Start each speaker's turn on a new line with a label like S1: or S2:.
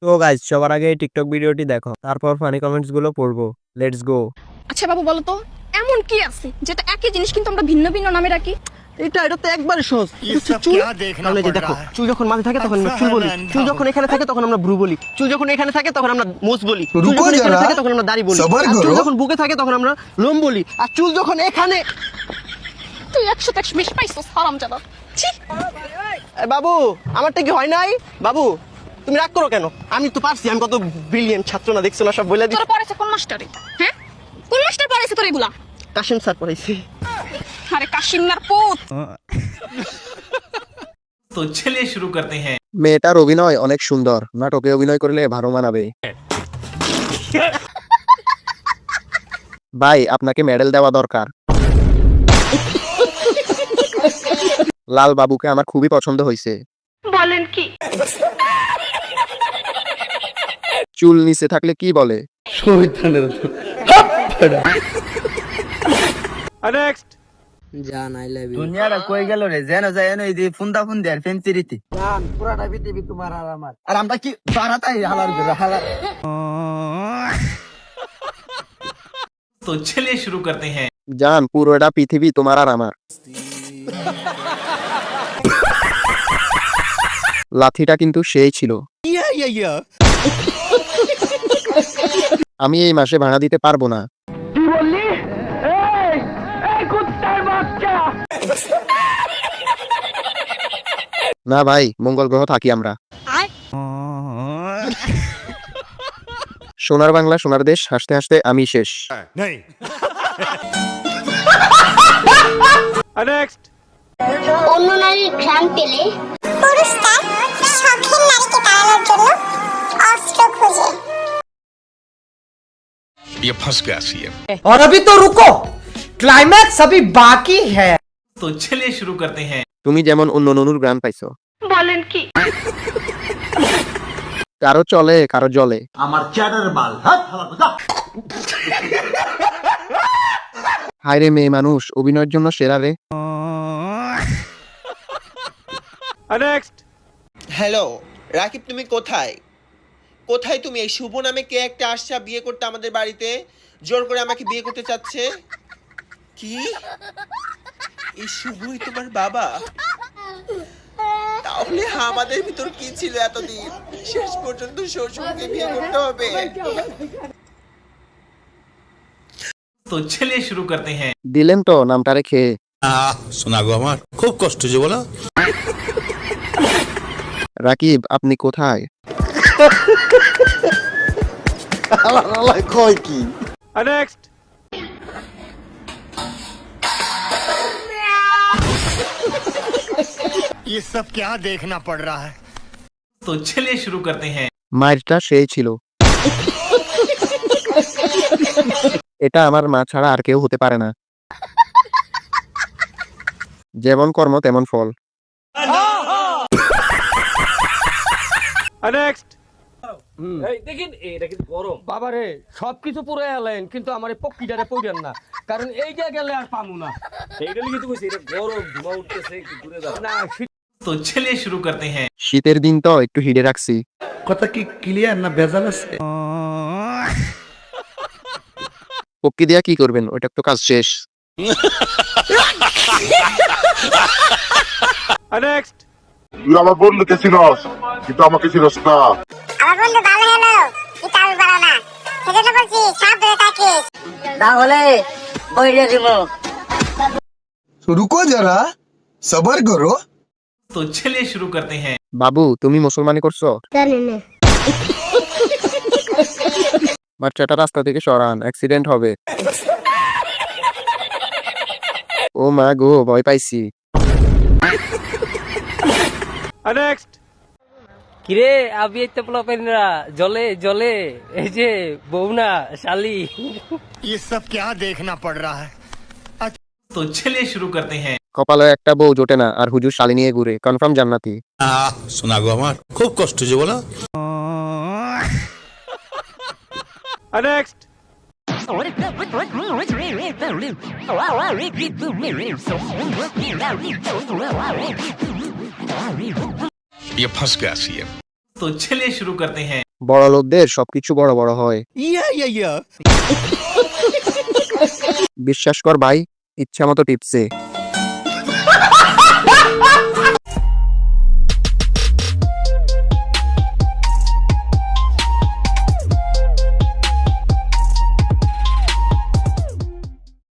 S1: তো গাইস, সবার আগে এই টিকটক ভিডিওটি দেখো, তারপর ফানি কমেন্টস গুলো পড়বো। Let's go.
S2: আচ্ছা বাবু বলো তো, এমন কি আছে যেটা একই জিনিস কিন্তু আমরা ভিন্ন ভিন্ন নামে রাখি?
S3: এটা তো একবার সহজ। তাহলে যে দেখো, চুল যখন মাথায় থাকে তখন আমরা চুল বলি, চুল যখন এখানে থাকে তখন আমরা ভ্রু বলি, চুল যখন এখানে থাকে তখন আমরা মোচ বলি, চুল যখন এখানে থাকে তখন আমরা দাড়ি বলি, আর চুল যখন বুকে থাকে তখন আমরা লোম বলি, আর চুল যখন এখানে।
S2: তুই 100 বেশি পাইছস হারামজাদা। ছি।
S3: বাবু আমারটা কি হয় নাই? বাবু তুমি রাগ করো কেন? আমি তো পারছি, আমি কত ব্রিলিয়েন্ট ছাত্র না, দেখছো না? সব বলে দিই।
S2: তোরা পড়াইছে কোন মাস্টারে? হ্যাঁ, কোন মাস্টার পড়াইছে তোর এগুলা?
S3: কাশিম স্যার পড়াইছে।
S2: আরে কাশিমনার পুত।
S4: तो चलिए शुरू करते हैं।
S1: মেয়েটার অভিনয় অনেক সুন্দর, নাটকে অভিনয় করলে ভালো মানাবে। ভাই, আপনাকে মেডেল দেওয়া দরকার। লাল বাবুকে আমার খুবই পছন্দ হয়েছে।
S2: বলেন কি?
S1: চুল নিচে থাকলে কি বলে?
S3: জান আই লাভ ইউ।
S5: দুনিয়াটা কই গেল রে? যেন যায় এনে এই ফুন্দা ফুন্দি আর ফেন্সিরিতি।
S3: জান পুরাটা পৃথিবী তোমার আর আমার।
S5: আর আমরা কি বারাতাই হালার করে হালা।
S4: तो चलिए शुरू करते हैं।
S1: জান, পুরোটা পৃথিবী তোমার আর আমার। লাথিটা কিন্তু সেই ছিল। আমি এই মাসে ভাড়া দিতে পারবো না। না ভাই, মঙ্গল গ্রহ থাকি আমরা। সোনার বাংলা, সোনার দেশ, হাসতে হাসতে আমি শেষ।
S6: অন্য নারীর ঘ্রাণ পেলে পুরুষরা শখের নারীকে তাড়ানোর জন্য অস্ত্র খোঁজে।
S7: ये फंस गया सीएम।
S8: और अभी तो रुको, क्लाइमैक्स अभी बाकी है।
S4: तो चलिए शुरू करते हैं।
S1: তুমি যেমন অন্য ননুর গ্রাম পাইছো।
S2: বলেন কি?
S1: কারো চলে, কারো জলে।
S5: আমার চ্যাটার বাল
S1: হায় রে মেয়ে মানুষ, অভিনয়ের জন্য সেরা রে।
S9: হ্যালো রাকিব, তুমি কোথায়? কোথায় তুমি? এই শুভ নামে কে একটা আসছে বিয়ে করতে আমাদের বাড়িতে, জোর করে আমাকে বিয়ে করতে চাচ্ছে। কি এই শুভই তোমার বাবা? তাহলে আমাদের ভিতর কি ছিল এতদিন? শেষ পর্যন্ত শ্বশুরকে বিয়ে করতে হবে।
S4: तो चलिए शुरू करते हैं।
S1: দিলেন তো নামটা রেখে।
S7: শোনা গো আমার খুব কষ্ট যে বলো।
S1: রাকিব, আপনি কোথায়?
S3: কয় কি?
S7: ये सब क्या देखना पड़ रहा है?
S4: तो चलिए शुरू करते हैं।
S1: মায়েরটা সেই ছিল। এটা আমার মা ছাড়া আর কেউ হতে পারে না। যেমন কর্ম তেমন ফল।
S8: বাবারে সবকিছু পুরো এলেন, কিন্তু আমার এই পক্ষীটারে পড়েন না, কারণ এইটা গেলে আর পামু না। এইটা লিখে তো কইছি, এটা গরম ধোঁয়া উঠতেছে, একটু দূরে যাও না।
S4: तो चलिए शुरू करते हैं।
S1: শীতের দিন তো একটু হিডে রাখছি।
S5: কথা কি ক্লিয়ার না ভেজাল আছে?
S1: পক্ষী দিয়া কি করবেন? ওইটা তো কাজ শেষ।
S10: তুই আমার বন্ধুকে চিনস, কিন্তু আমাকে চিনস না।
S6: আমার বন্ধু ভালো হলো কিন্তু আমি ভালো না, সেজন্য বলছি সাবধানে থাকিস।
S5: তাহলে বইলে দিব।
S10: রুকো যারা, সবার করো।
S4: तो चलिए शुरू करते हैं।
S1: বাবু, তুমি মুসলমানি করছো?
S6: জানি না।
S1: বাচ্চাটা রাস্তা থেকে সরান, অ্যাক্সিডেন্ট হবে। ও মা গো, ভয় পাইছি।
S8: কিরে আবি এতে পোলাপেনরা জলে জলে, এই যে বউনা শালি।
S7: ये सब क्या देखना पड़ रहा है?
S4: तो चलिए शुरू करते हैं।
S1: কপালে একটা বউ জোটে না, আর হুজুর শালি নিয়ে ঘুরে, কনফার্ম জান্নাতি।
S7: শোনা গো আমার খুব কষ্ট যে বলো। ये फंस गया सीएम।
S4: तो चलिए शुरू करते हैं।
S1: বড় লোকদের সবকিছু বড় বড় হয়। বিশ্বাস কর ভাই, ইচ্ছা মতো টিপসে।